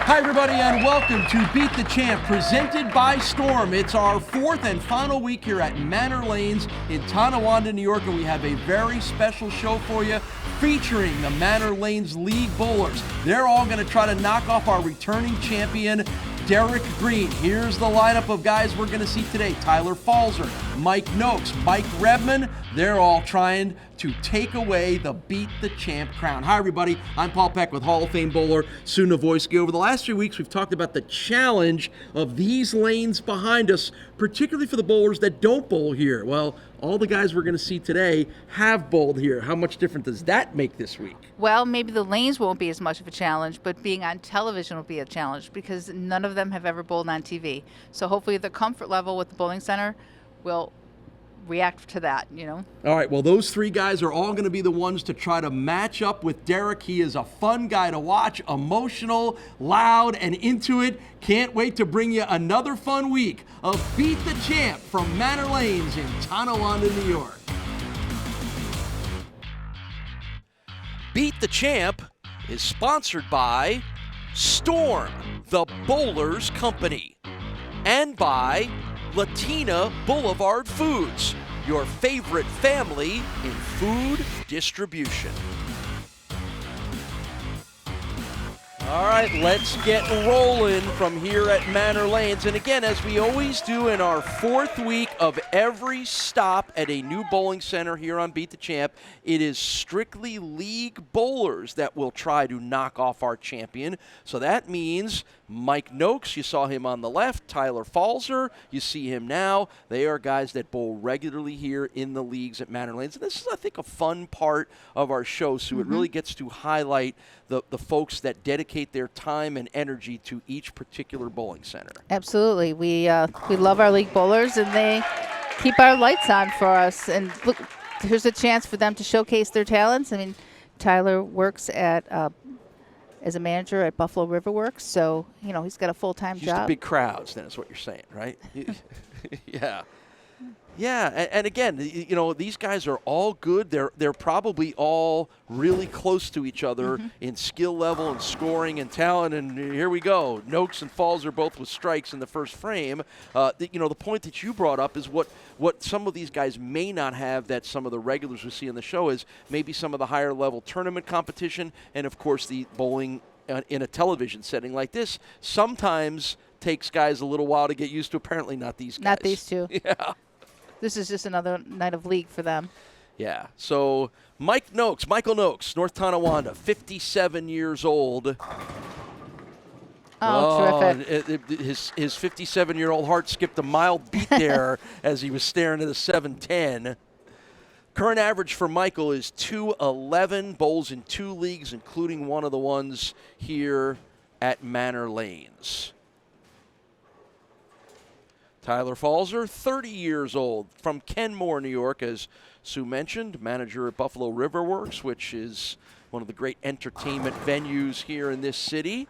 Hi, everybody, and welcome to Beat the Champ, presented by Storm. It's our fourth and final week here at Manor Lanes in Tonawanda, New York, and we have a very special show for you featuring the Manor Lanes League Bowlers. They're all going to try to knock off our returning champion, Derrick Greene. Here's the lineup of guys we're going to see today. Tyler Pfalzer, Mike Noakes, Mike Rebmann. They're all trying to take away the Beat the Champ crown. Hi, everybody. I'm Paul Peck with Hall of Fame bowler Sue Nawojski. Over the last 3 weeks, we've talked about the challenge of these lanes behind us, particularly for the bowlers that don't bowl here. Well, all the guys we're going to see today have bowled here. How much different does that make this week? Well, maybe the lanes won't be as much of a challenge, but being on television will be a challenge because none of them have ever bowled on TV. So hopefully the comfort level with the bowling center will react to that, you know. All right, well, those three guys are all going to be the ones to try to match up with Derrick. He is a fun guy to watch, emotional, loud, and into it. Can't wait to bring you another fun week of Beat the Champ from Manor Lanes in Tonawanda, New York. Beat the Champ is sponsored by Storm, the Bowlers Company, and by Latina Boulevard Foods, your favorite family in food distribution. All right, let's get rolling from here at Manor Lanes. And again, as we always do in our fourth week of every stop at a new bowling center here on Beat the Champ, it is strictly league bowlers that will try to knock off our champion. So that means Mike Noakes, you saw him on the left. Tyler Pfalzer, you see him now. They are guys that bowl regularly here in the leagues at Manor Lanes. And this is, I think, a fun part of our show, so it really gets to highlight the folks that dedicate their time and energy to each particular bowling center. Absolutely. We love our league bowlers, and they keep our lights on for us. And look, here's a chance for them to showcase their talents. I mean, Tyler works at as a manager at Buffalo River Works, so, you know, he's got a full-time job. Used to big crowds, then is what you're saying, right? Yeah. Yeah, and again, you know, these guys are all good. They're probably all really close to each other in skill level and scoring and talent. And here we go. Noakes and Falls are both with strikes in the first frame. You know, the point that you brought up is what some of these guys may not have that some of the regulars we see on the show is maybe some of the higher level tournament competition, and of course the bowling in a television setting like this sometimes takes guys a little while to get used to. Apparently not these guys. Not these two. Yeah. This is just another night of league for them. Yeah. So Michael Noakes, North Tonawanda, 57 years old. Terrific. His 57-year-old heart skipped a mild beat there as he was staring at a 710. Current average for Michael is 211, bowls in 2 leagues, including one of the ones here at Manor Lanes. Tyler Pfalzer, 30 years old, from Kenmore, New York, as Sue mentioned, manager at Buffalo River Works, which is one of the great entertainment venues here in this city.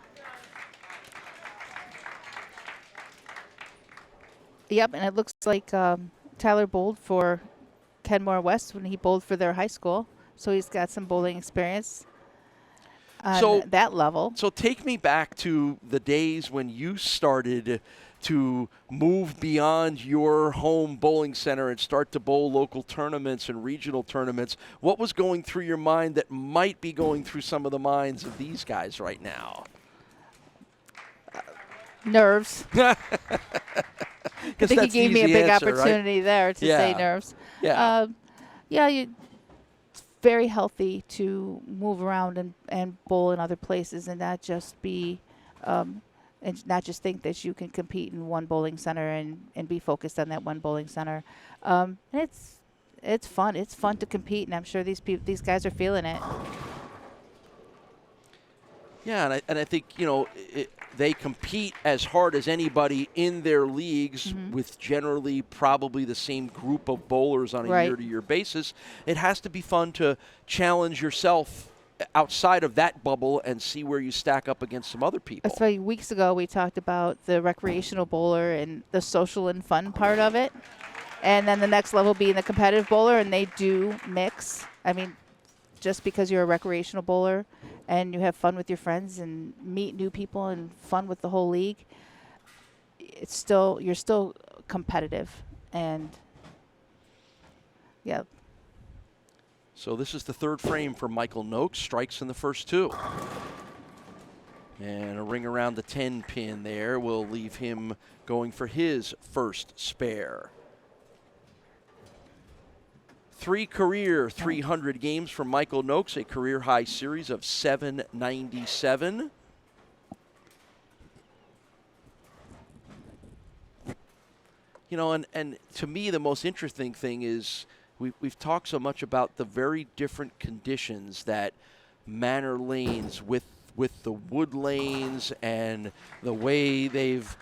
Yep, and it looks like Tyler bowled for Kenmore West when he bowled for their high school, so he's got some bowling experience on that level. So take me back to the days when you started to move beyond your home bowling center and start to bowl local tournaments and regional tournaments. What was going through your mind that might be going through some of the minds of these guys right now? Nerves. I think he gave me a big opportunity there to say nerves. Yeah. It's very healthy to move around and bowl in other places and not just be and not just think that you can compete in one bowling center and be focused on that one bowling center. And it's fun. It's fun to compete, and I'm sure these guys are feeling it. Yeah, and I think, you know, they compete as hard as anybody in their leagues with generally probably the same group of bowlers on a year-to-year basis. It has to be fun to challenge yourself outside of that bubble and see where you stack up against some other people. That's why weeks ago we talked about the recreational bowler and the social and fun part of it. And then the next level being the competitive bowler, and they do mix. I mean, just because you're a recreational bowler and you have fun with your friends and meet new people and fun with the whole league, you're still competitive. And yeah. So this is the third frame for Michael Noakes. Strikes in the first two. And a ring around the 10 pin there will leave him going for his first spare. 3 career 300 games for Michael Noakes, a career high series of 797. You know, and to me, the most interesting thing is we've talked so much about the very different conditions that Manor lanes with the wood lanes and the way they've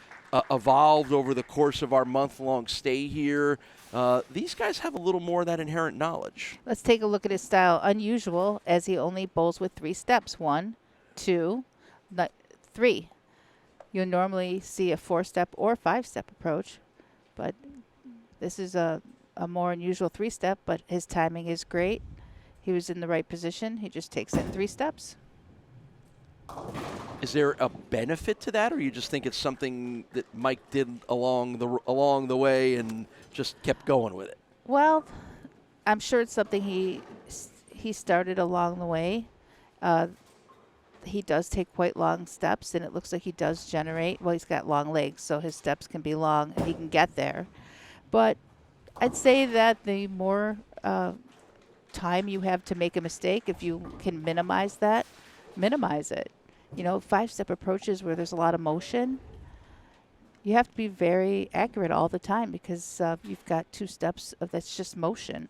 evolved over the course of our month-long stay here. These guys have a little more of that inherent knowledge. Let's take a look at his style. Unusual, as he only bowls with 3 steps. 1, 2, 3. You'll normally see a 4-step or 5-step approach, but this is a more unusual 3-step, but his timing is great. He was in the right position. He just takes it 3 steps. Is there a benefit to that, or you just think it's something that Mike did along the way and just kept going with it? Well, I'm sure it's something he started along the way. He does take quite long steps, and it looks like he does generate. Well, he's got long legs, so his steps can be long, and he can get there. But I'd say that the more time you have to make a mistake, if you can minimize that, minimize it. You know, 5-step approaches where there's a lot of motion, you have to be very accurate all the time because you've got 2 steps of that's just motion.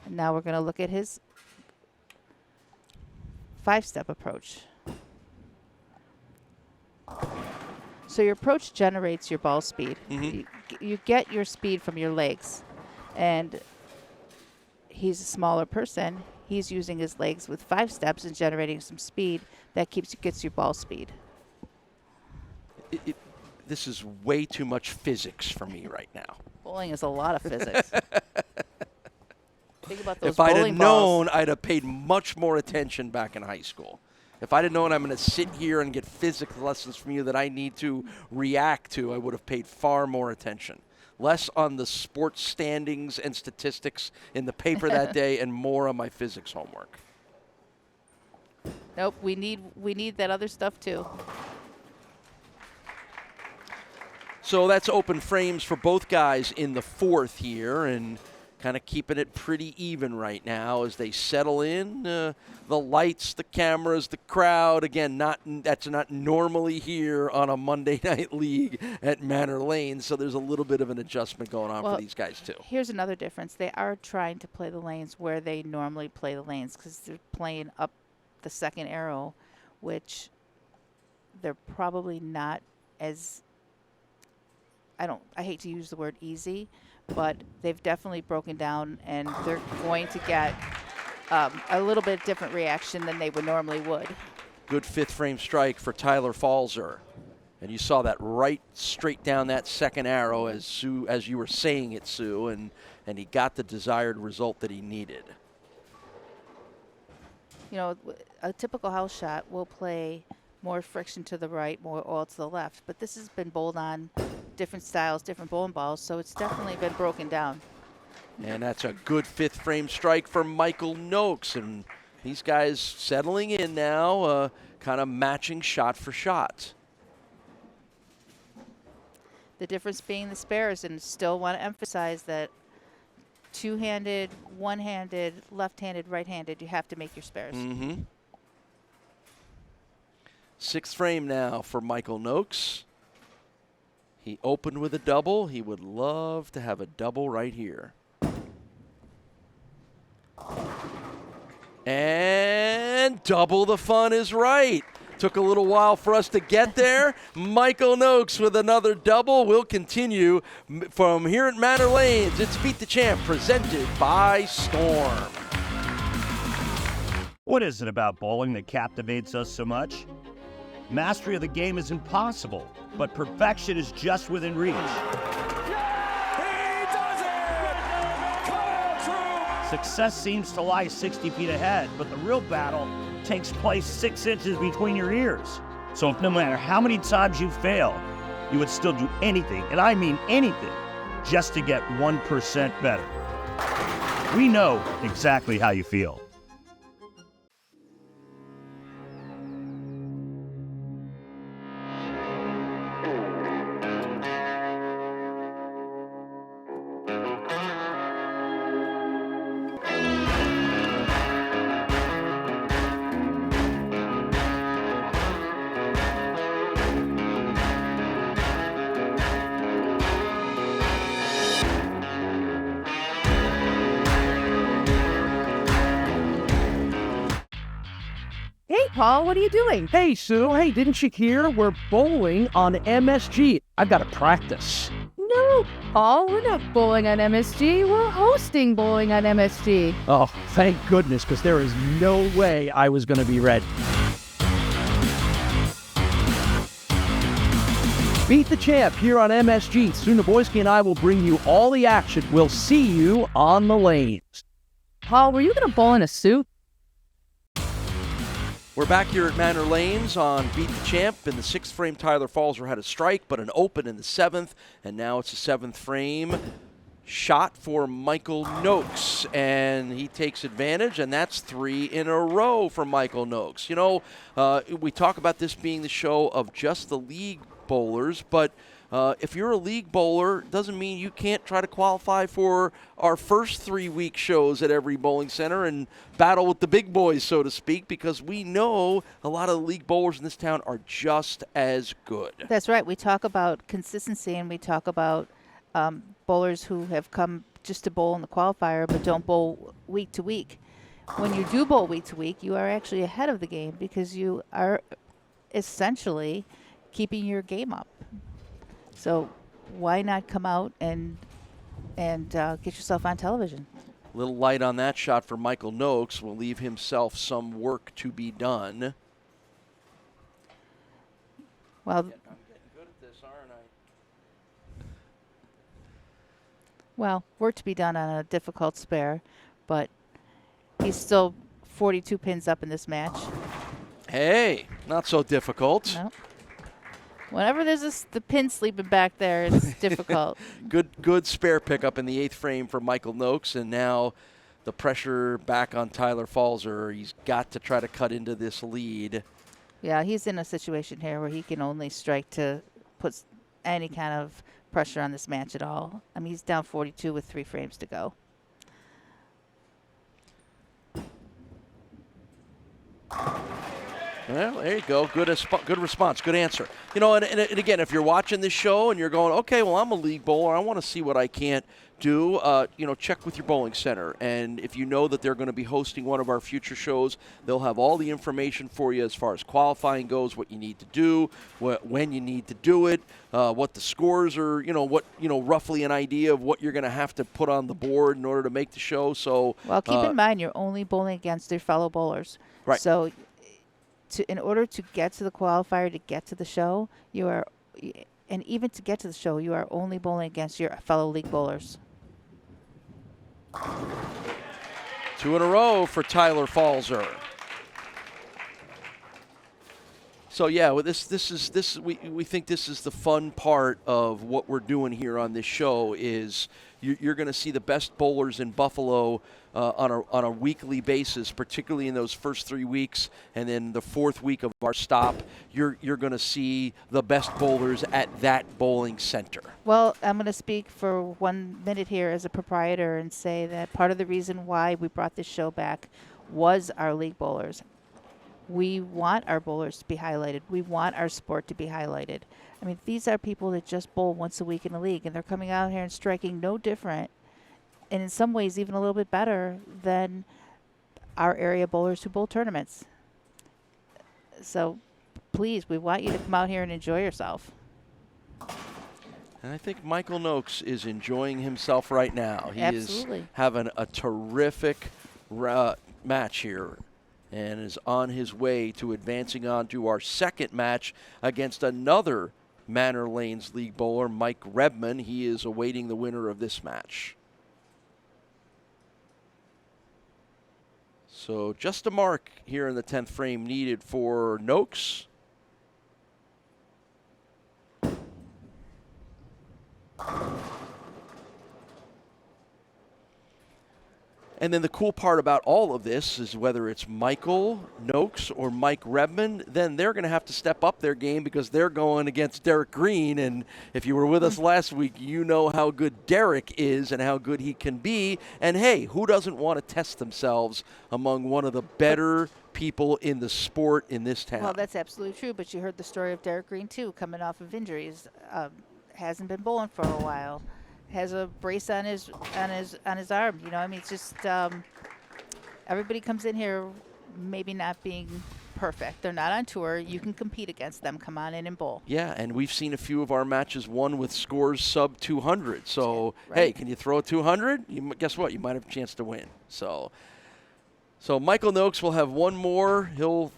And now we're going to look at his 5-step approach. So your approach generates your ball speed. Mm-hmm. You get your speed from your legs. And he's a smaller person. He's using his legs with 5 steps and generating some speed that gets your ball speed. This is way too much physics for me right now. Bowling is a lot of physics. Think about those if I'd bowling have balls. known, I'd have paid much more attention back in high school. If I'd have known I'm going to sit here and get physics lessons from you that I need to react to, I would have paid far more attention. Less on the sports standings and statistics in the paper that day and more on my physics homework. Nope, we need that other stuff too. So that's open frames for both guys in the 4th here, and kind of keeping it pretty even right now as they settle in. The lights, the cameras, the crowd. Again, that's not normally here on a Monday night league at Manor Lane, so there's a little bit of an adjustment going on for these guys too. Here's another difference. They are trying to play the lanes where they normally play the lanes because they're playing up the second arrow, which they're probably not as, I hate to use the word easy, but they've definitely broken down, and they're going to get a little bit different reaction than they normally would. Good 5th frame strike for Tyler Pfalzer. And you saw that right straight down that second arrow as you were saying it, Sue, and he got the desired result that he needed. You know, a typical house shot will play more friction to the right, more oil to the left. But this has been bowled on different styles, different bowling balls, so it's definitely been broken down. And that's a good 5th frame strike for Michael Noakes. And these guys settling in now, kind of matching shot for shot. The difference being the spares, and still want to emphasize that 2-handed, 1-handed, left-handed, right-handed, you have to make your spares. Mm-hmm. 6th frame now for Michael Noakes. He opened with a double. He would love to have a double right here. And double the fun is right. Took a little while for us to get there. Michael Noakes with another double. We'll continue from here at Manor Lanes. It's Beat the Champ presented by Storm. What is it about bowling that captivates us so much? Mastery of the game is impossible, but perfection is just within reach. Success seems to lie 60 feet ahead, but the real battle takes place 6 inches between your ears. So if no matter how many times you fail, you would still do anything, and I mean anything, just to get 1% better. We know exactly how you feel. Hey, Paul, what are you doing? Hey, Sue. Hey, didn't you hear? We're bowling on MSG. I've got to practice. No, Paul, we're not bowling on MSG. We're hosting bowling on MSG. Oh, thank goodness, because there is no way I was going to be ready. Beat the Champ here on MSG. Sue Nawojski and I will bring you all the action. We'll see you on the lanes. Paul, were you going to bowl in a suit? We're back here at Manor Lanes on Beat the Champ. In the 6th frame, Tyler Pfalzer had a strike, but an open in the 7th, and now it's a 7th frame shot for Michael Noakes, and he takes advantage, and that's 3 in a row for Michael Noakes. You know, we talk about this being the show of just the league bowlers, but if you're a league bowler, doesn't mean you can't try to qualify for our first 3-week shows at every bowling center and battle with the big boys, so to speak, because we know a lot of the league bowlers in this town are just as good. That's right. We talk about consistency, and we talk about bowlers who have come just to bowl in the qualifier but don't bowl week to week. When you do bowl week to week, you are actually ahead of the game because you are essentially keeping your game up. So why not come out and get yourself on television? A little light on that shot for Michael Noakes will leave himself some work to be done. Well, I'm getting good at this, aren't I? Well, work to be done on a difficult spare, but he's still 42 pins up in this match. Hey, not so difficult. No. Whenever there's the pin sleeping back there, it's difficult. Good spare pickup in the 8th frame for Michael Noakes, and now the pressure back on Tyler Pfalzer. He's got to try to cut into this lead. Yeah, he's in a situation here where he can only strike to put any kind of pressure on this match at all. I mean, he's down 42 with 3 frames to go. Well, there you go. Good response. Good answer. You know, and again, if you're watching this show and you're going, okay, well, I'm a league bowler. I want to see what I can't do. You know, check with your bowling center. And if you know that they're going to be hosting one of our future shows, they'll have all the information for you as far as qualifying goes, what you need to do, when you need to do it, what the scores are, roughly an idea of what you're going to have to put on the board in order to make the show. So, well, keep in mind, you're only bowling against your fellow bowlers. Right. So in order to get to the qualifier, to get to the show, and even to get to the show, you are only bowling against your fellow league bowlers. 2 in a row for Tyler Pfalzer. So yeah, well, we think this is the fun part of what we're doing here on this show. Is you're going to see the best bowlers in Buffalo on a weekly basis, particularly in those first 3 weeks, and then the 4th week of our stop, you're going to see the best bowlers at that bowling center. Well, I'm going to speak for 1 minute here as a proprietor and say that part of the reason why we brought this show back was our league bowlers. We want our bowlers to be highlighted. We want our sport to be highlighted. I mean, these are people that just bowl once a week in the league, and they're coming out here and striking no different, and in some ways even a little bit better than our area bowlers who bowl tournaments. So please, we want you to come out here and enjoy yourself. And I think Michael Noakes is enjoying himself right now. He Absolutely. is having a terrific match here and is on his way to advancing on to our 2nd match against another Manor Lanes League bowler, Mike Rebmann. He is awaiting the winner of this match. So just a mark here in the 10th frame needed for Noakes. And then the cool part about all of this is whether it's Michael Noakes or Mike Rebmann, then they're going to have to step up their game because they're going against Derrick Greene. And if you were with us last week, you know how good Derrick is and how good he can be. And hey, who doesn't want to test themselves among one of the better people in the sport in this town? Well, that's absolutely true. But you heard the story of Derrick Greene too, coming off of injuries. Hasn't been bowling for a while. Has a brace on his arm. You know, I mean, it's just everybody comes in here maybe not being perfect. They're not on tour. You can compete against them. Come on in and bowl. Yeah, and we've seen a few of our matches won with scores sub 200. So, right. Hey, can you throw a 200? Guess what? You might have a chance to win. So Michael Noakes will have one more. He'll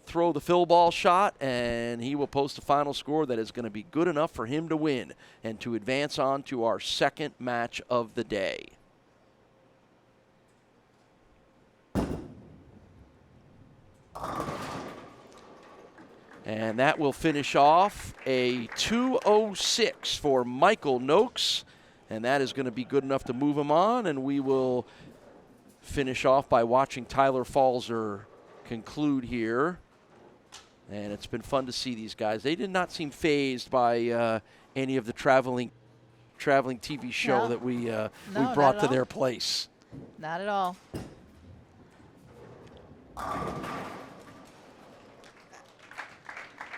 throw the fill ball shot, and he will post a final score that is going to be good enough for him to win and to advance on to our second match of the day. And that will finish off a 206 for Michael Noakes, and that is going to be good enough to move him on, and we will finish off by watching Tyler Pfalzer conclude here. And it's been fun to see these guys. They did not seem fazed by any of the traveling TV show that we brought to their place. Not at all.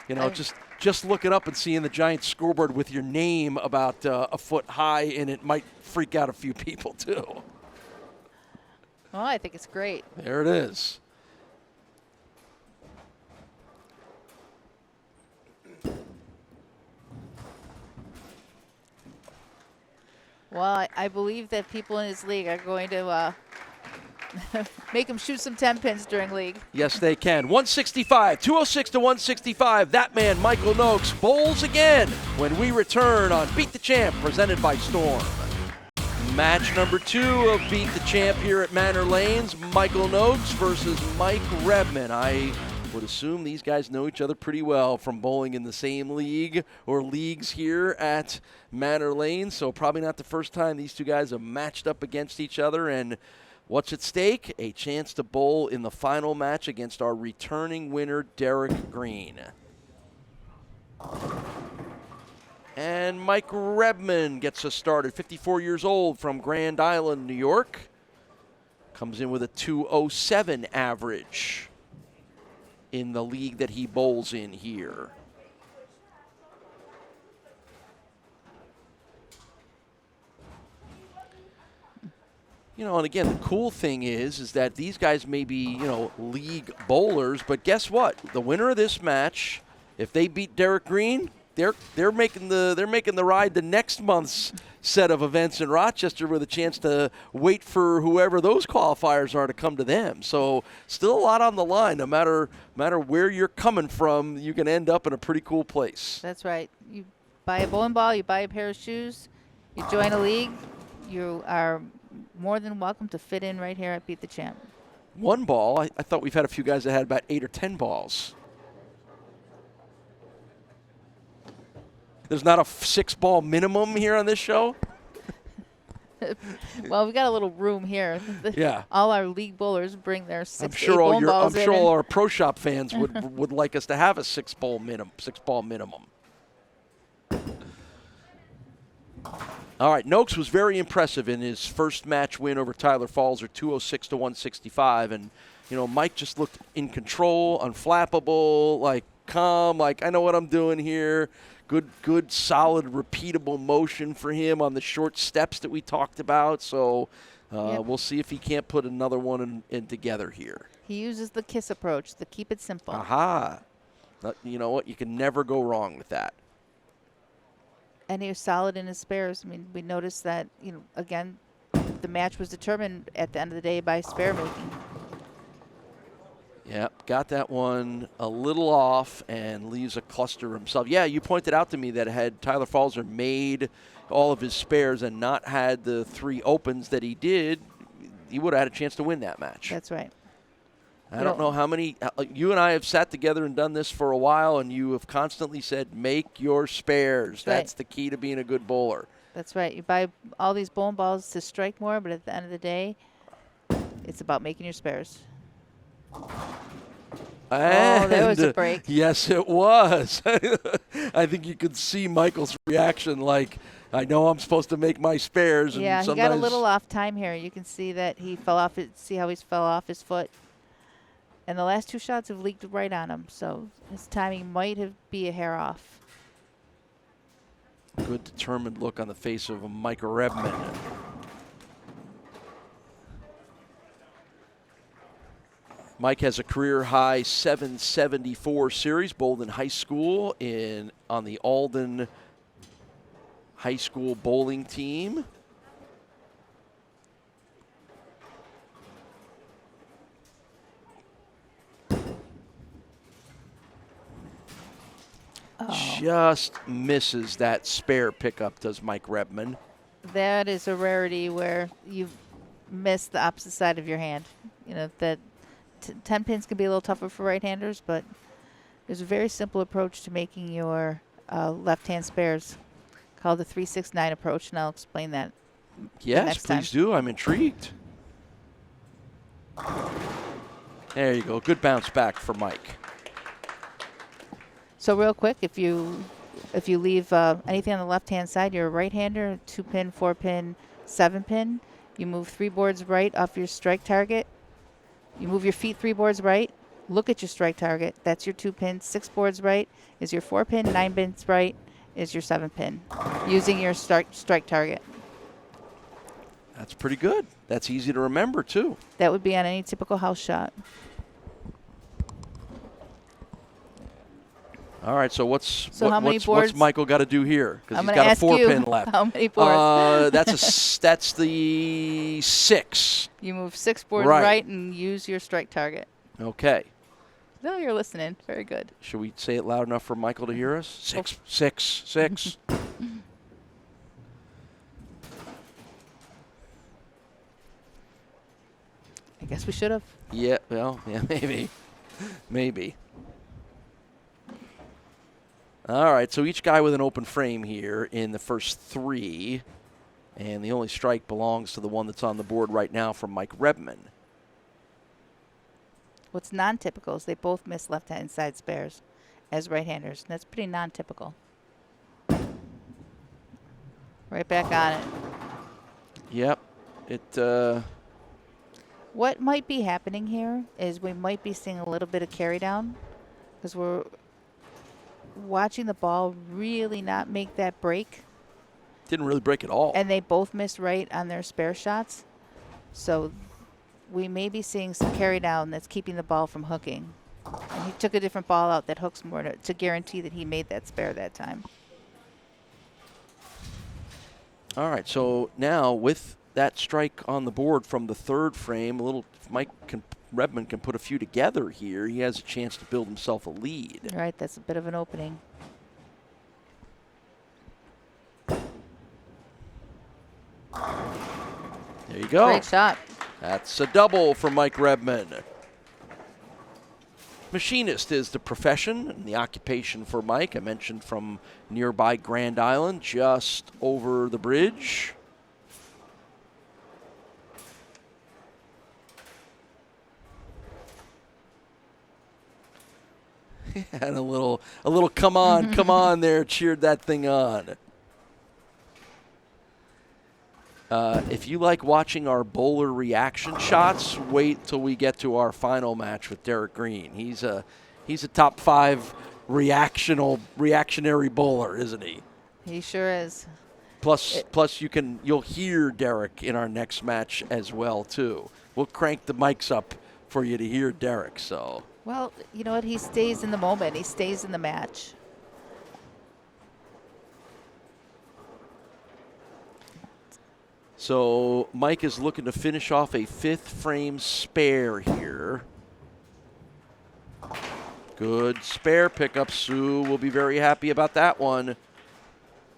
You know, just looking up and seeing the giant scoreboard with your name about a foot high, and it might freak out a few people too. Well, I think it's great. There it is. Well, I believe that people in his league are going to make him shoot some 10 pins during league. Yes, they can. 165, 206 to 165. That man, Michael Noakes, bowls again when we return on Beat the Champ, presented by Storm. Match number 2 of Beat the Champ here at Manor Lanes. Michael Noakes versus Mike Rebmann. I would assume these guys know each other pretty well from bowling in the same league or leagues here at Manor Lanes, so probably not the first time these two guys have matched up against each other. And what's at stake? A chance to bowl in the final match against our returning winner, Derrick Greene. And Mike Rebmann gets us started, 54 years old, from Grand Island, New York. Comes in with a 207 average in the league that he bowls in here. You know, and again, the cool thing is that these guys may be, you know, league bowlers, but guess what? The winner of this match, if they beat Derrick Greene, they're making the ride the next month's set of events in Rochester with a chance to wait for whoever those qualifiers are to come to them. So still a lot on the line. No matter where you're coming from, you can end up in a pretty cool place. That's right. You buy a bowling ball, you buy a pair of shoes, you join a league, you are more than welcome to fit in right here at Beat the Champ. One ball, I thought we've had a few guys that had about 8 or 10 balls. There's not a 6-ball minimum here on this show? Well, we got a little room here. Yeah. All our league bowlers bring their 6 I'm sure balls all our pro shop fans would like us to have a 6-ball minimum. All right, Noakes was very impressive in his first match win over Tyler Pfalzer, 206 to 165, and you know, Mike just looked in control, unflappable, like calm, like I know what I'm doing here. Good, solid, repeatable motion for him on the short steps that we talked about. So we'll see if he can't put another one in together here. He uses the KISS approach, the keep it simple. Aha. You know what? You can never go wrong with that. And he was solid in his spares. I mean, we noticed that, you know, again, the match was determined at the end of the day by spare making. Yep, got that one a little off and leaves a cluster himself. Yeah, you pointed out to me that had Tyler Pfalzer made all of his spares and not had the 3 opens that he did, he would have had a chance to win that match. That's right. I don't know how many, you and I have sat together and done this for a while, and you have constantly said, make your spares. That's the key to being a good bowler. That's right. You buy all these bowling balls to strike more, but at the end of the day, it's about making your spares. And there was a break. Yes, it was. I think you could see Michael's reaction like, I know I'm supposed to make my spares. And yeah, he got a little off time here. You can see that he fell off. See how he's fell off his foot. And the last 2 shots have leaked right on him, so his timing might be a hair off. Good determined look on the face of Michael Rebmann. Mike has a career-high 774 series, bowled in high school on the Alden High School bowling team. Just misses that spare pickup, does Mike Rebmann. That is a rarity where you've missed the opposite side of your hand. You know, that 10 pins can be a little tougher for right-handers, but there's a very simple approach to making your left-hand spares called the 3-6-9 approach, and I'll explain that. Yes, please do. I'm intrigued. There you go. Good bounce back for Mike. So real quick, if you leave anything on the left-hand side, you're a right-hander, 2-pin, 4-pin, 7-pin. You move 3 boards right off your strike target. You move your feet 3 boards right. Look at your strike target. That's your 2-pin. 6 boards right is your 4-pin. 9 pins right is your 7-pin. Using your strike target. That's pretty good. That's easy to remember too. That would be on any typical house shot. All right, so what's Michael got to do here? Because he's got a 4-pin left. How many boards? That's the 6. You move 6 boards right and use your strike target. Okay. No, you're listening. Very good. Should we say it loud enough for Michael to hear us? 6, 6, 6. I guess we should have. Yeah, well, yeah, maybe. All right, so each guy with an open frame here in the first 3, and the only strike belongs to the one that's on the board right now from Mike Rebmann. What's non-typical is they both miss left-hand side spares as right-handers. That's pretty non-typical. Right back on it. Yep. What might be happening here is we might be seeing a little bit of carry down because we're watching the ball really not make that break. Didn't really break at all. And they both missed right on their spare shots. So we may be seeing some carry down that's keeping the ball from hooking. And he took a different ball out that hooks more to guarantee that he made that spare that time. All right, so now with that strike on the board from the 3rd frame, Rebmann can put a few together here. He has a chance to build himself a lead. Right, that's a bit of an opening. There you go. Great shot. That's a double for Mike Rebmann. Machinist is the profession and the occupation for Mike. I mentioned from nearby Grand Island, just over the bridge. And a little come on there, cheered that thing on. If you like watching our bowler reaction shots, wait till we get to our final match with Derrick Greene. He's a top 5 reactionary bowler, isn't he? He sure is. Plus you'll hear Derrick in our next match as well too. We'll crank the mics up for you to hear Derrick. So. Well, you know what? He stays in the moment. He stays in the match. So Mike is looking to finish off a 5th frame spare here. Good spare pickup. Sue will be very happy about that one.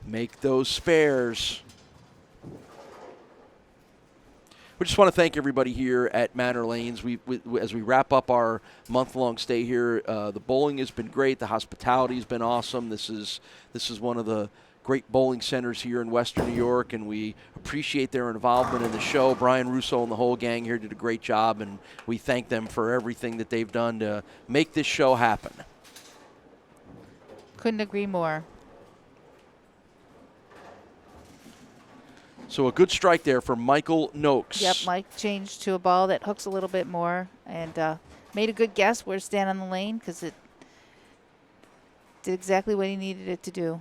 Make those spares. We just want to thank everybody here at Manor Lanes. As we wrap up our month-long stay here, the bowling has been great. The hospitality has been awesome. This is one of the great bowling centers here in Western New York, and we appreciate their involvement in the show. Brian Russo and the whole gang here did a great job, and we thank them for everything that they've done to make this show happen. Couldn't agree more. So a good strike there for Michael Noakes. Yep, Mike changed to a ball that hooks a little bit more and made a good guess where to stand on the lane because it did exactly what he needed it to do.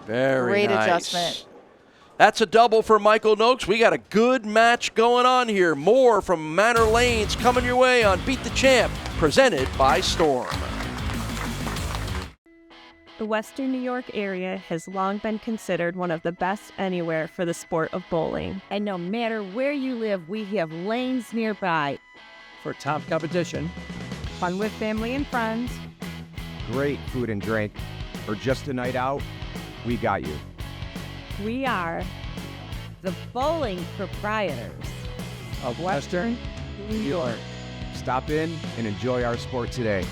Very Great nice. adjustment. That's a double for Michael Noakes. We got a good match going on here. More from Manor Lanes coming your way on Beat the Champ, presented by Storm. The Western New York area has long been considered one of the best anywhere for the sport of bowling. And no matter where you live, we have lanes nearby. For top competition, Fun with family and friends. Great food and drink, or just a night out, we got you. We are The bowling proprietors. of Western New York. Stop in and enjoy our sport today.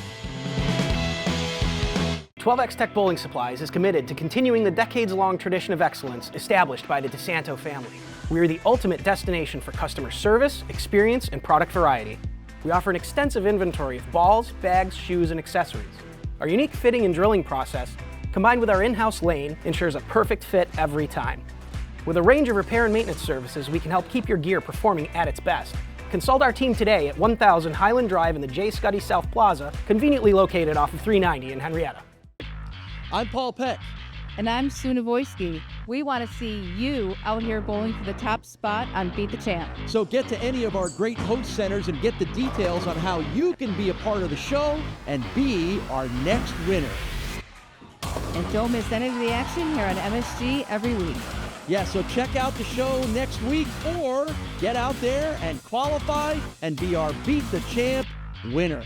12X Tech Bowling Supplies is committed to continuing the decades-long tradition of excellence established by the DeSanto family. We are the ultimate destination for customer service, experience, and product variety. We offer an extensive inventory of balls, bags, shoes, and accessories. Our unique fitting and drilling process, combined with our in-house lane, ensures a perfect fit every time. With a range of repair and maintenance services, we can help keep your gear performing at its best. Consult our team today at 1000 Highland Drive in the J. Scuddy South Plaza, conveniently located off of 390 in Henrietta. I'm Paul Peck. And I'm Sue Nawojski. We want to see you out here bowling for the top spot on Beat the Champ. So get to any of our great host centers and get the details on how you can be a part of the show and be our next winner. And don't miss any of the action here on MSG every week. Yeah, so check out the show next week or get out there and qualify and be our Beat the Champ winner.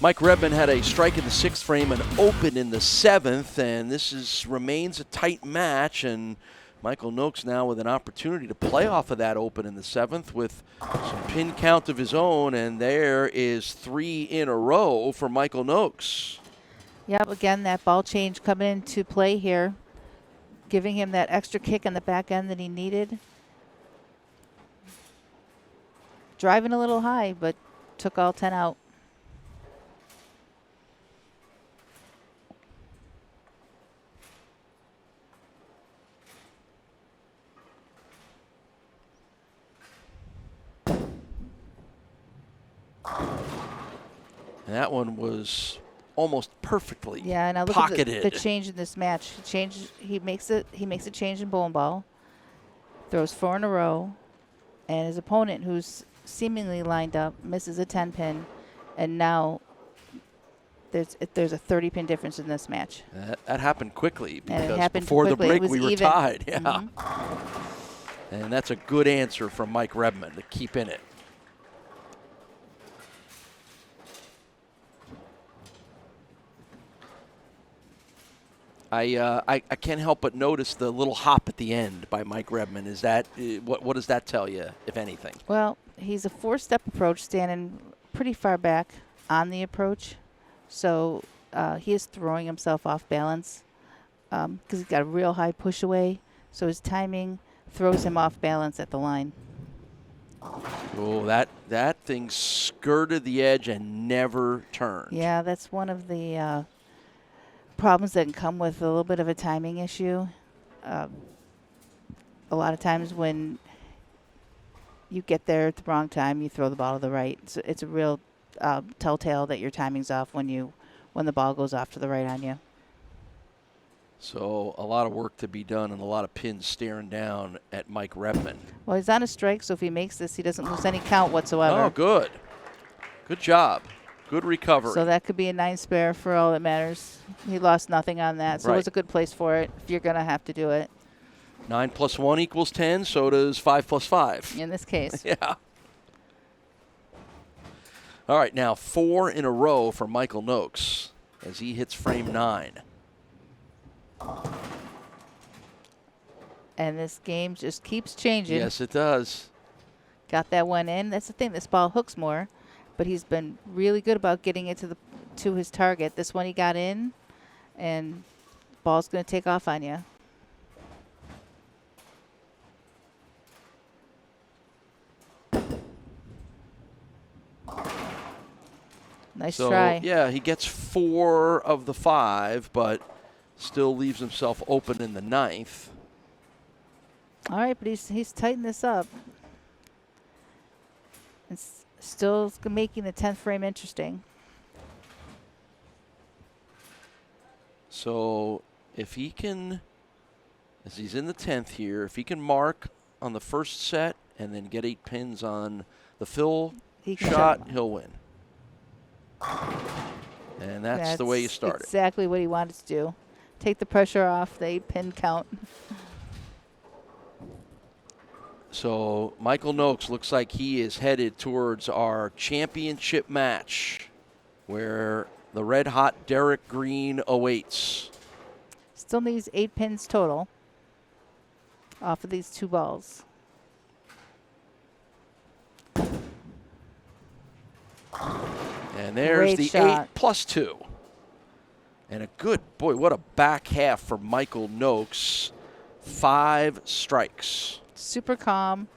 Mike Rebmann had a strike in the 6th frame and open in the 7th, and this remains a tight match, and Michael Noakes now with an opportunity to play off of that open in the 7th with some pin count of his own, and there is 3 in a row for Michael Noakes. Yep, again, that ball change coming into play here, giving him that extra kick on the back end that he needed. Driving a little high, but took all 10 out. And that one was almost perfectly Now look pocketed. at the change in this match. He makes a change in bowling ball, throws 4 in a row, and his opponent, who's seemingly lined up, misses a 10-pin, and now there's a 30-pin difference in this match. That happened quickly And it because happened before quickly. the It break was we were even. tied. Yeah. And that's a good answer from Mike Rebmann to keep in it. I can't help but notice the little hop at the end by Mike Rebmann. Is that what does that tell you, if anything? Well, he's a 4-step approach, standing pretty far back on the approach, so he is throwing himself off balance because he's got a real high push away, so his timing throws him off balance at the line. Oh, that thing skirted the edge and never turned. Yeah, that's one of the problems that can come with a little bit of a timing issue. A lot of times when you get there at the wrong time, you throw the ball to the right. So it's a real telltale that your timing's off when the ball goes off to the right on you. So a lot of work to be done and a lot of pins staring down at Mike Rebmann. Well, he's on a strike, so if he makes this, he doesn't lose any count whatsoever. Oh, good. Good job. Good recovery. So that could be a 9 spare for all that matters. He lost nothing on that, so it was a good place for it if you're going to have to do it. 9 + 1 = 10, so does 5 + 5. In this case. Yeah. All right, now 4 in a row for Michael Noakes as he hits frame 9. And this game just keeps changing. Yes, it does. Got that one in. That's the thing. This ball hooks more, but he's been really good about getting it to his target. This one he got in, and ball's going to take off on you. Nice try. Yeah, he gets 4 of the 5, but still leaves himself open in the 9th. All right, but he's tightened this up. It's still making the 10th frame interesting. So if he can, as he's in the 10th here, if he can mark on the first set and then get 8 pins on the fill shot, he'll win. And that's the way you start it. Exactly what he wanted to do. Take the pressure off the 8-pin count. So Michael Noakes looks like he is headed towards our championship match where the red-hot Derrick Greene awaits. Still needs 8 pins total off of these 2 balls. And there's the shot. 8 plus 2. And a good, boy, what a back half for Michael Noakes. 5 strikes. Super calm,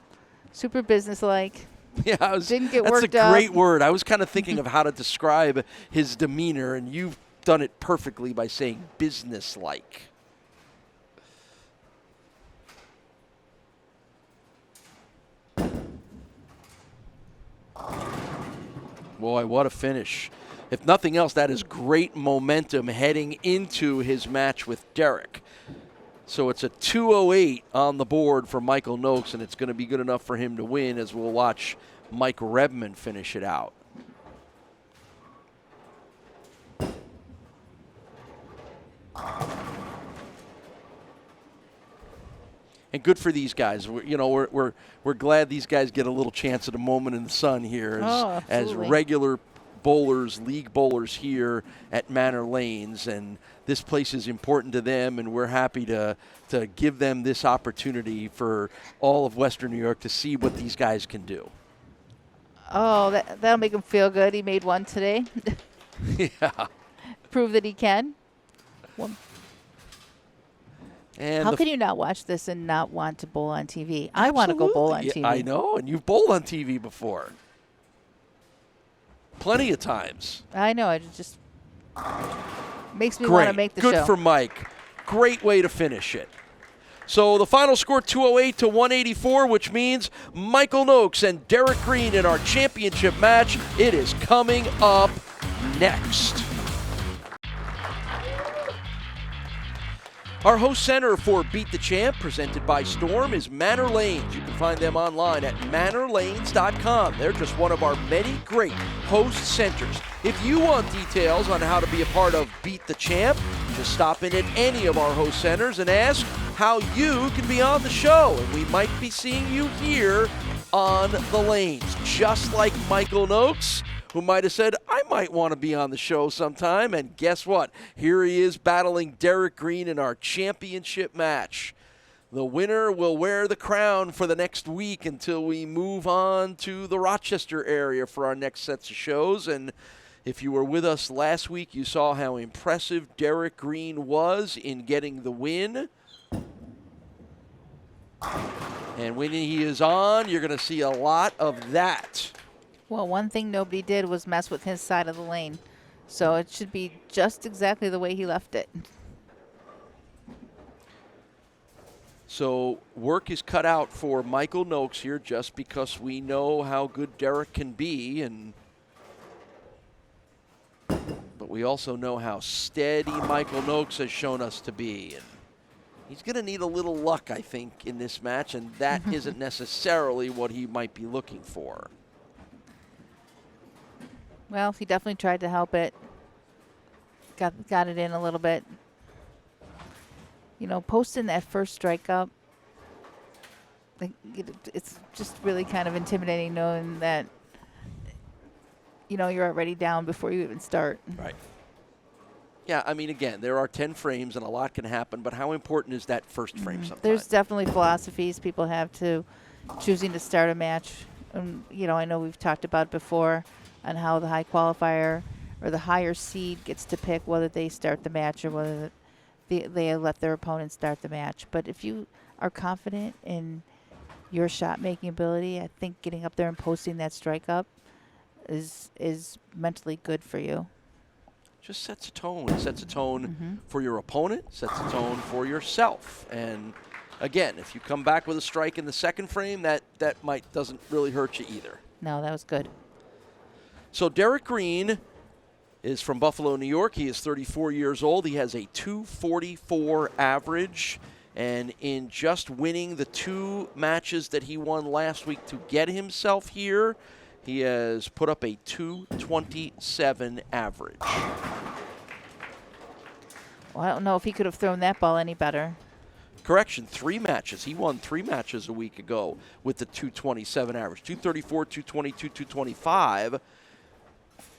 super businesslike. Yeah, didn't get that's worked a up. great word. I was kind of thinking of how to describe his demeanor, and you've done it perfectly by saying businesslike. Boy, what a finish. If nothing else, that is great momentum heading into his match with Derrick. So it's a 208 on the board for Michael Noakes, and it's going to be good enough for him to win as we'll watch Mike Rebmann finish it out. And good for these guys. We're glad these guys get a little chance at a moment in the sun here as regular bowlers, league bowlers here at Manor Lanes, and this place is important to them, and we're happy to give them this opportunity for all of Western New York to see what these guys can do. Oh, that'll make him feel good. He made one today. Yeah. Prove that he can. And how can you not watch this and not want to bowl on TV? I want to go bowl on TV. I know, and you've bowled on TV before. Plenty of times. I know. It just makes me want to make the show. Good for Mike. Great way to finish it. So the final score, 208 to 184, which means Michael Noakes and Derrick Greene in our championship match. It is coming up next. Our host center for Beat the Champ, presented by Storm, is Manor Lanes. You can find them online at manorlanes.com. They're just one of our many great host centers. If you want details on how to be a part of Beat the Champ, just stop in at any of our host centers and ask how you can be on the show. And we might be seeing you here on the lanes, just like Michael Noakes, who might have said, I might want to be on the show sometime. And guess what? Here he is battling Derrick Greene in our championship match. The winner will wear the crown for the next week until we move on to the Rochester area for our next sets of shows. And if you were with us last week, you saw how impressive Derrick Greene was in getting the win. And when he is on, you're going to see a lot of that. Well, one thing nobody did was mess with his side of the lane. So it should be just exactly the way he left it. So work is cut out for Michael Noakes here just because we know how good Derrick can be. But we also know how steady Michael Noakes has shown us to be. And he's going to need a little luck, I think, in this match, and that isn't necessarily what he might be looking for. Well, he definitely tried to help it. Got it in a little bit. You know, posting that first strike up, it's just really kind of intimidating knowing that you're already down before you even start. Right. Yeah, I mean, again, there are 10 frames and a lot can happen, but how important is that first frame sometimes? There's definitely philosophies people have to choosing to start a match. I know we've talked about before on how the high qualifier or the higher seed gets to pick whether they start the match or whether they let their opponent start the match. But if you are confident in your shot-making ability, I think getting up there and posting that strike up is mentally good for you. Just sets a tone. It sets a tone for your opponent, sets a tone for yourself. And again, if you come back with a strike in the second frame, that doesn't really hurt you either. No, that was good. So Derrick Greene is from Buffalo, New York. He is 34 years old. He has a 244 average. And in just winning the 2 matches that he won last week to get himself here, he has put up a 227 average. Well, I don't know if he could have thrown that ball any better. Correction, 3 matches. He won 3 matches a week ago with the 227 average. 234, 222, 225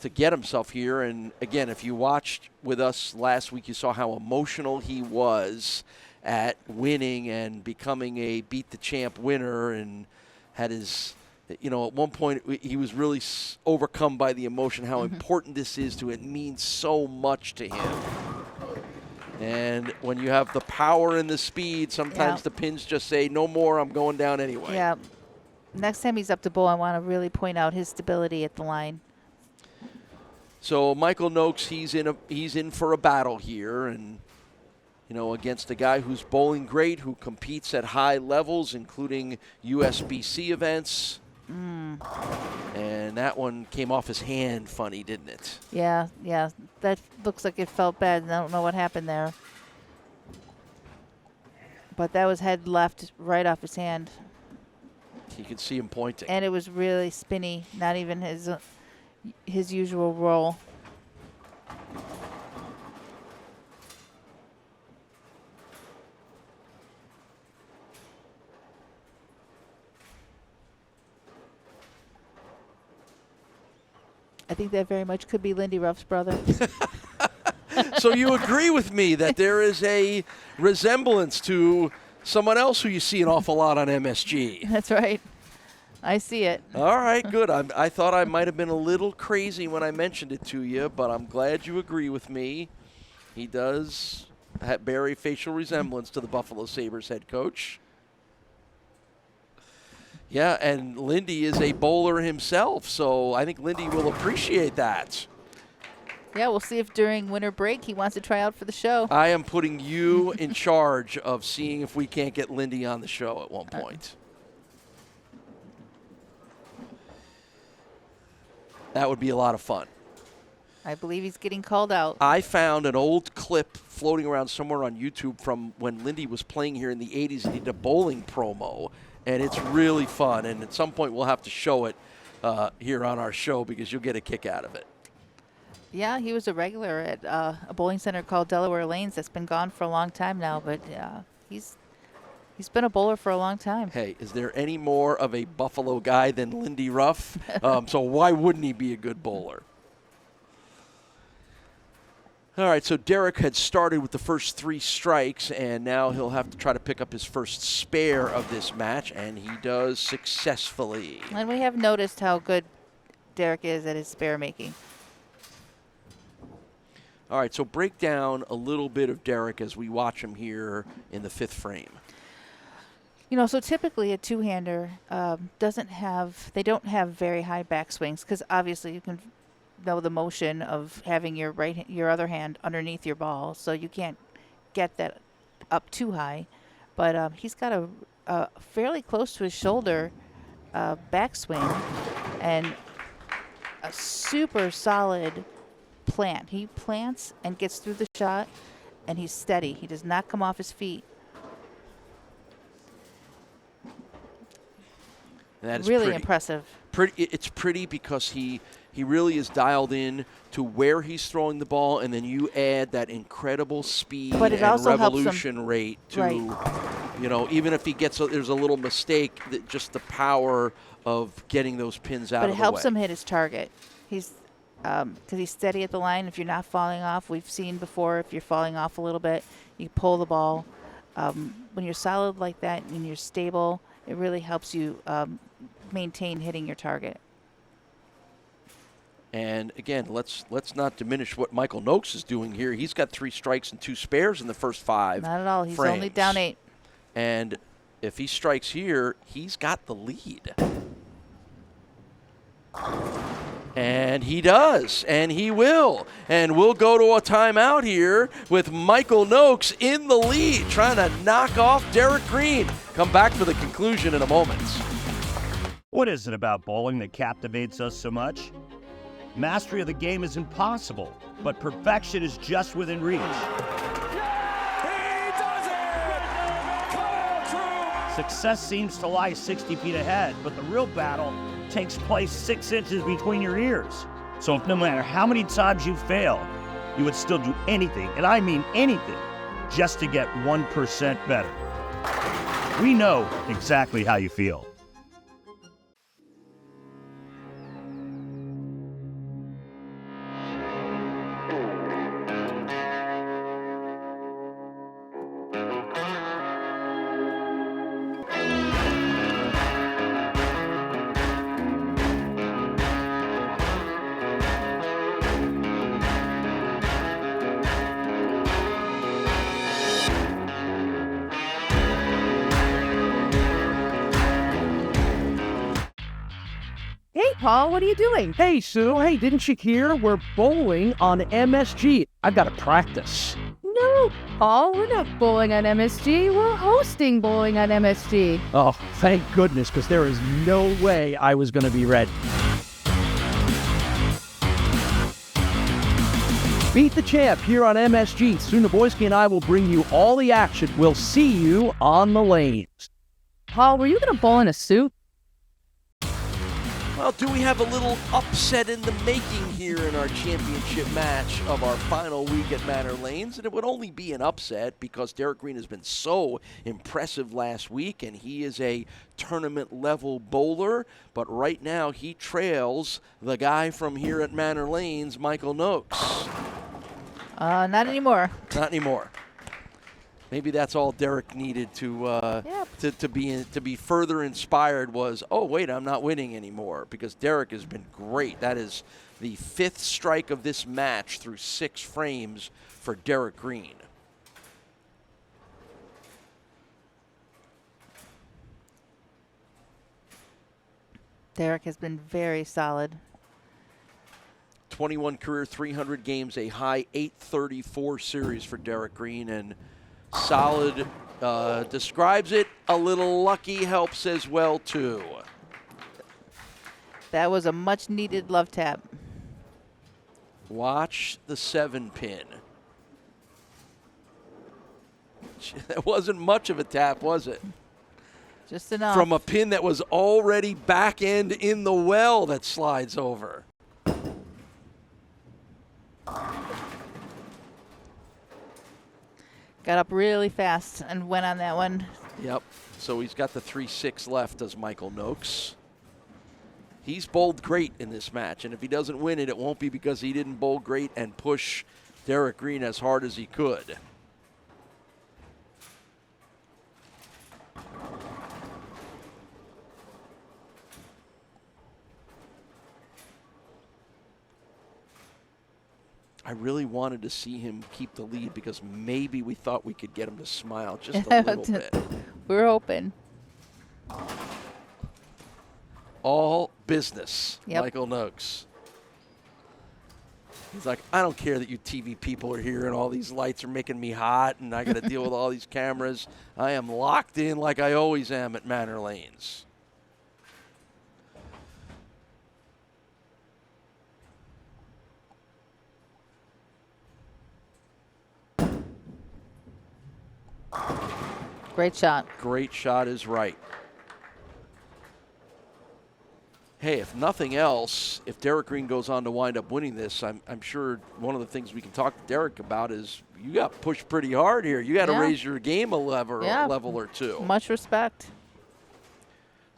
to get himself here. And again, if you watched with us last week, you saw how emotional he was at winning and becoming a Beat the Champ winner, and had his, at one point he was really overcome by the emotion, how important this is to him. It means so much to him. And when you have the power and the speed, sometimes the pins just say, no more, I'm going down anyway. Yeah. Next time he's up to bowl, I want to really point out his stability at the line. So Michael Noakes, he's in for a battle here, and against a guy who's bowling great, who competes at high levels, including USBC events. And that one came off his hand funny, didn't it? Yeah. That looks like it felt bad, and I don't know what happened there. But that was head left right off his hand. You could see him pointing. And it was really spinny, not even his usual roll. I think that very much could be Lindy Ruff's brother. So you agree with me that there is a resemblance to someone else who you see an awful lot on MSG. That's right. I see it. All right, good. I thought I might have been a little crazy when I mentioned it to you, but I'm glad you agree with me. He does bear a facial resemblance to the Buffalo Sabres head coach. Yeah, and Lindy is a bowler himself, so I think Lindy will appreciate that. Yeah, we'll see if during winter break he wants to try out for the show. I am putting you in charge of seeing if we can't get Lindy on the show at one point. That would be a lot of fun. I believe he's getting called out. I found an old clip floating around somewhere on YouTube from when Lindy was playing here in the 80s. He did a bowling promo, and it's really fun. And at some point we'll have to show it here on our show because you'll get a kick out of it. Yeah, he was a regular at a bowling center called Delaware Lanes that's been gone for a long time now, but he's been a bowler for a long time. Hey, is there any more of a Buffalo guy than Lindy Ruff? So why wouldn't he be a good bowler? All right, so Derrick had started with the first 3 strikes, and now he'll have to try to pick up his first spare of this match, and he does successfully. And we have noticed how good Derrick is at his spare making. All right, so break down a little bit of Derrick as we watch him here in the 5th frame. So typically a two-hander they don't have very high backswings because obviously you can know the motion of having your other hand underneath your ball, so you can't get that up too high. But he's got a fairly close to his shoulder backswing and a super solid plant. He plants and gets through the shot, and he's steady. He does not come off his feet. That is really pretty impressive. It's pretty because he really is dialed in to where he's throwing the ball, and then you add that incredible speed but it and also revolution rate to, even if he gets there's a little mistake, just the power of getting those pins out of the way. But it helps him hit his target. because he's steady at the line. If you're not falling off, we've seen before, if you're falling off a little bit, you pull the ball. When you're solid like that and you're stable, it really helps you maintain hitting your target. And again, let's not diminish what Michael Noakes is doing here. He's got 3 strikes and 2 spares in the first 5. Not at all. He's frames. only down 8. And if he strikes here, he's got the lead. And he does, and he will. And we'll go to a timeout here with Michael Noakes in the lead, trying to knock off Derrick Greene. Come back for the conclusion in a moment. What is it about bowling that captivates us so much? Mastery of the game is impossible, but perfection is just within reach. Success seems to lie 60 feet ahead, but the real battle takes place 6 inches between your ears. So if no matter how many times you fail, you would still do anything, and I mean anything, just to get 1% better. We know exactly how you feel. Hey, Paul, what are you doing? Hey, Sue. Hey, didn't you hear? We're bowling on MSG. I've got to practice. No, Paul, we're not bowling on MSG. We're hosting bowling on MSG. Oh, thank goodness, because there is no way I was going to be ready. Beat the Champ here on MSG. Soon Nawojski and I will bring you all the action. We'll see you on the lanes. Paul, were you going to bowl in a suit? Well, do we have a little upset in the making here in our championship match of our final week at Manor Lanes? And it would only be an upset because Derrick Greene has been so impressive last week, and he is a tournament-level bowler. But right now, he trails the guy from here at Manor Lanes, Michael Noakes. Not anymore. Not anymore. Maybe that's all Derrick needed to be further inspired was, oh, wait, I'm not winning anymore, because Derrick has been great. That is the 5th strike of this match through 6 frames for Derrick Greene. Derrick has been very solid. 21 career 300 games, a high 834 series for Derrick Greene, and solid describes it. A little lucky helps as well, too. That was a much-needed love tap. Watch the 7-pin. That wasn't much of a tap, was it? Just enough. From a pin that was already back end in the well that slides over. Got up really fast and went on that one. Yep. So he's got the 3-6 left, does Michael Noakes. He's bowled great in this match, and if he doesn't win it, it won't be because he didn't bowl great and push Derrick Greene as hard as he could. I really wanted to see him keep the lead because maybe we thought we could get him to smile just a little bit. We're open. All business, Yep. Michael Noakes. He's like, I don't care that you TV people are here and all these lights are making me hot and I got to deal with all these cameras. I am locked in like I always am at Manor Lanes. Great shot. Great shot is right. Hey, if nothing else, if Derrick Greene goes on to wind up winning this, I'm sure one of the things we can talk to Derrick about is you got pushed pretty hard here. You got to raise your game a level or two. Much respect.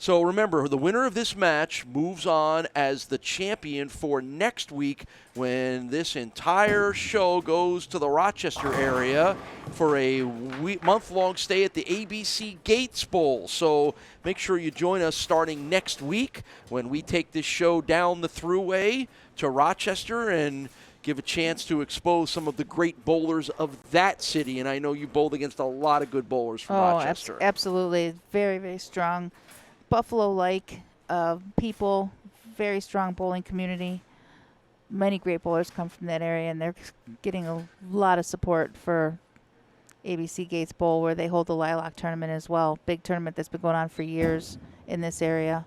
So remember, the winner of this match moves on as the champion for next week when this entire show goes to the Rochester area for a month-long stay at the ABC Gates Bowl. So make sure you join us starting next week when we take this show down the thruway to Rochester and give a chance to expose some of the great bowlers of that city. And I know you bowled against a lot of good bowlers from Rochester. Absolutely. Very, very strong. Buffalo-like people, very strong bowling community. Many great bowlers come from that area, and they're getting a lot of support for ABC Gates Bowl, where they hold the Lilac Tournament as well. Big tournament that's been going on for years in this area.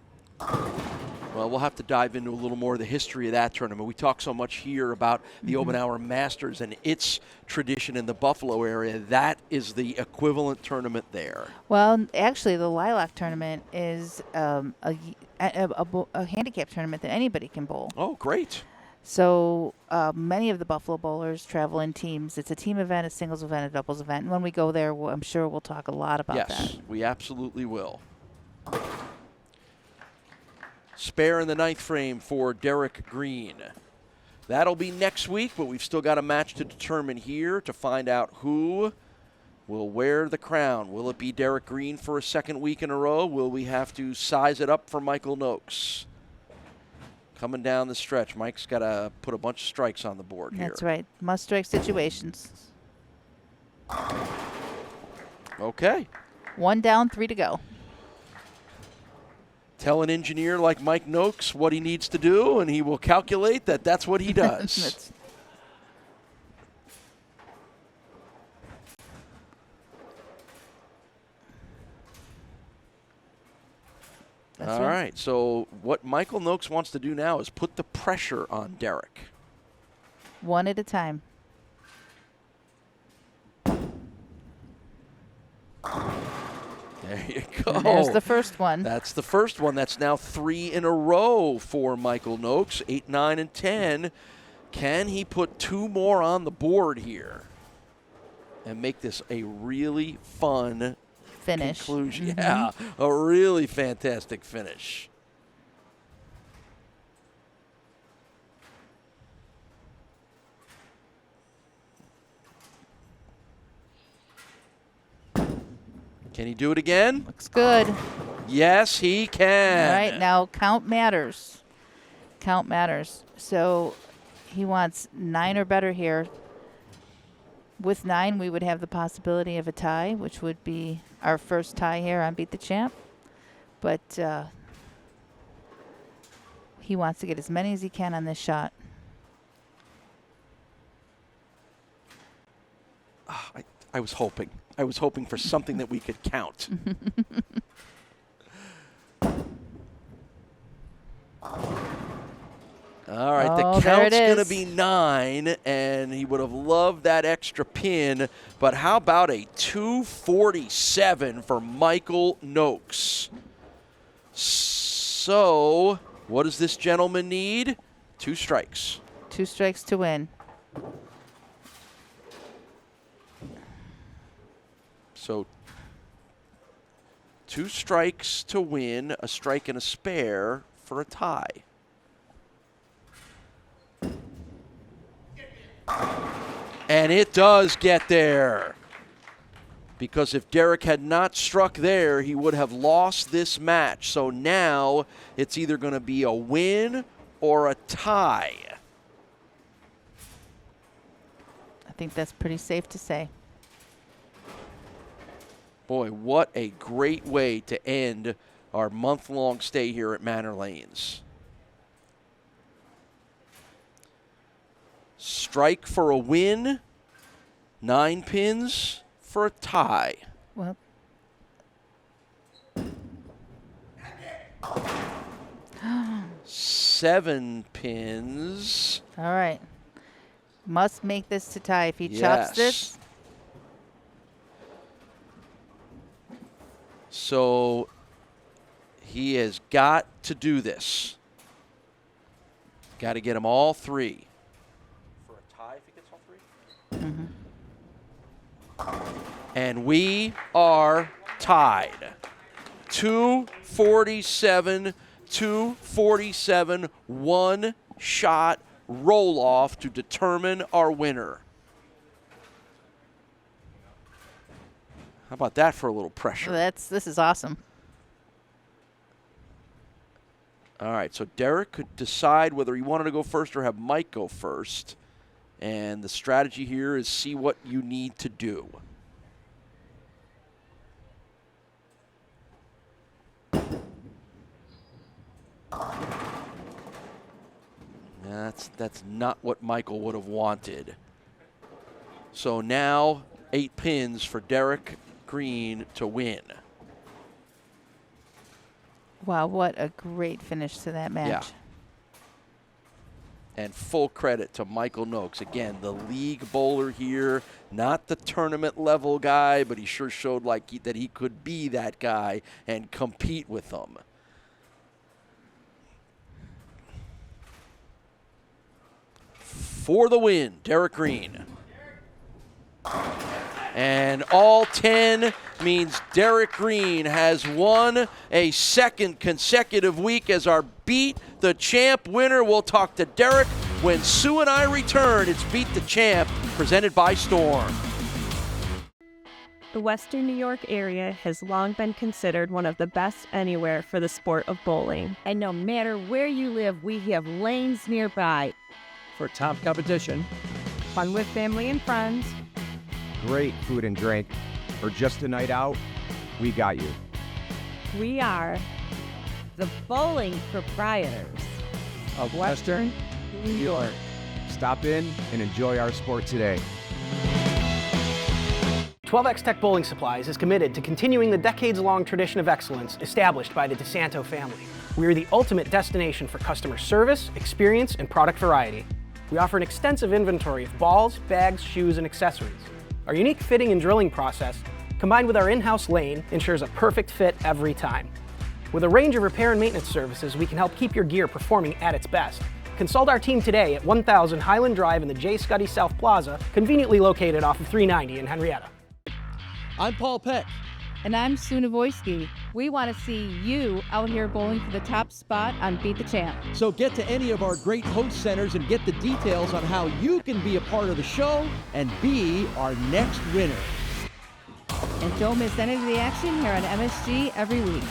Well, we'll have to dive into a little more of the history of that tournament. We talk so much here about the Obenauer Masters and its tradition in the Buffalo area. That is the equivalent tournament there. Well, actually, the Lilac Tournament is a handicap tournament that anybody can bowl. Oh, great. So many of the Buffalo bowlers travel in teams. It's a team event, a singles event, a doubles event. And when we go there, I'm sure we'll talk a lot about that. Yes, we absolutely will. Spare in the ninth frame for Derrick Greene. That'll be next week, but we've still got a match to determine here to find out who will wear the crown. Will it be Derrick Greene for a second week in a row? Will we have to size it up for Michael Noakes? Coming down the stretch, Mike's got to put a bunch of strikes on the board here. That's right. Must-strike situations. Okay. 1 down, 3 to go. Tell an engineer like Mike Noakes what he needs to do, and he will calculate that that's what he does. All right, so what Michael Noakes wants to do now is put the pressure on Derrick. One at a time. There you go. And there's the first one. That's the first one. That's now 3 in a row for Michael Noakes, 8, 9, and 10. Can he put 2 more on the board here and make this a really fun finish? Conclusion? Yeah, a really fantastic finish. Can he do it again? Looks good. Yes, he can. All right, now count matters. Count matters. So he wants 9 or better here. With 9, we would have the possibility of a tie, which would be our first tie here on Beat the Champ. But he wants to get as many as he can on this shot. I was hoping. I was hoping for something that we could count. All right, the count's going to be 9, and he would have loved that extra pin. But how about a 247 for Michael Noakes? So what does this gentleman need? 2 strikes. 2 strikes to win. So 2 strikes to win, a strike and a spare for a tie. And it does get there. Because if Derrick had not struck there, he would have lost this match. So now it's either going to be a win or a tie. I think that's pretty safe to say. Boy, what a great way to end our month-long stay here at Manor Lanes. Strike for a win, 9 pins for a tie. Well, 7 pins. all right. Must make this to tie. If he chops this. So he has got to do this. Got to get them all 3. For a tie if he gets all 3? And we are tied. 247, 247, one shot roll off to determine our winner. How about that for a little pressure? This is awesome. All right, so Derrick could decide whether he wanted to go first or have Mike go first. And the strategy here is see what you need to do. That's not what Michael would have wanted. So now 8 pins for Derrick Greene to win. Wow, what a great finish to that match. Yeah. And full credit to Michael Noakes. Again, the league bowler here, not the tournament level guy, but he sure showed that he could be that guy and compete with them. For the win, Derrick Greene. And all 10 means Derrick Greene has won a second consecutive week as our Beat the Champ winner. We'll talk to Derrick when Sue and I return. It's Beat the Champ, presented by Storm. The Western New York area has long been considered one of the best anywhere for the sport of bowling. And no matter where you live, we have lanes nearby. For top competition, Fun with family and friends. Great food and drink, or just a night out, we got you. We are The bowling proprietors. of Western New York. Stop in and enjoy our sport today. 12X Tech Bowling Supplies is committed to continuing the decades-long tradition of excellence established by the DeSanto family. We are the ultimate destination for customer service, experience, and product variety. We offer an extensive inventory of balls, bags, shoes, and accessories. Our unique fitting and drilling process, combined with our in-house lane, ensures a perfect fit every time. With a range of repair and maintenance services, we can help keep your gear performing at its best. Consult our team today at 1000 Highland Drive in the J. Scuddy South Plaza, conveniently located off of 390 in Henrietta. I'm Paul Peck. And I'm Sue Nawojski. We want to see you out here bowling for the top spot on Beat the Champ. So get to any of our great host centers and get the details on how you can be a part of the show and be our next winner. And don't miss any of the action here on MSG every week.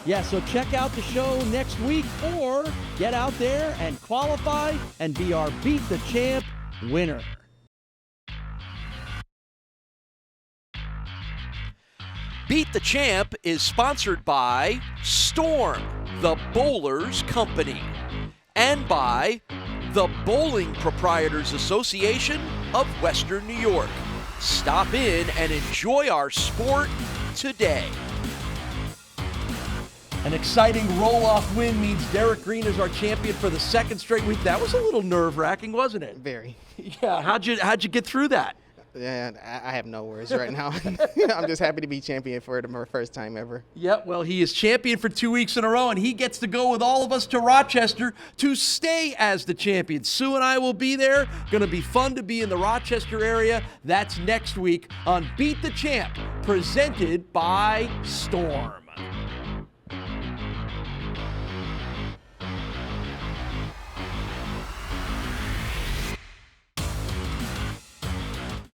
Yeah, so check out the show next week or get out there and qualify and be our Beat the Champ winner. Beat the Champ is sponsored by Storm, the Bowlers Company, and by the Bowling Proprietors Association of Western New York. Stop in and enjoy our sport today. An exciting roll-off win means Derrick Greene is our champion for the second straight week. That was a little nerve-wracking, wasn't it? Very. Yeah. How'd you get through that? Yeah, I have no words right now. I'm just happy to be champion for the first time ever. Yeah, well, he is champion for 2 weeks in a row, and he gets to go with all of us to Rochester to stay as the champion. Sue and I will be there. Going to be fun to be in the Rochester area. That's next week on Beat the Champ, presented by Storm.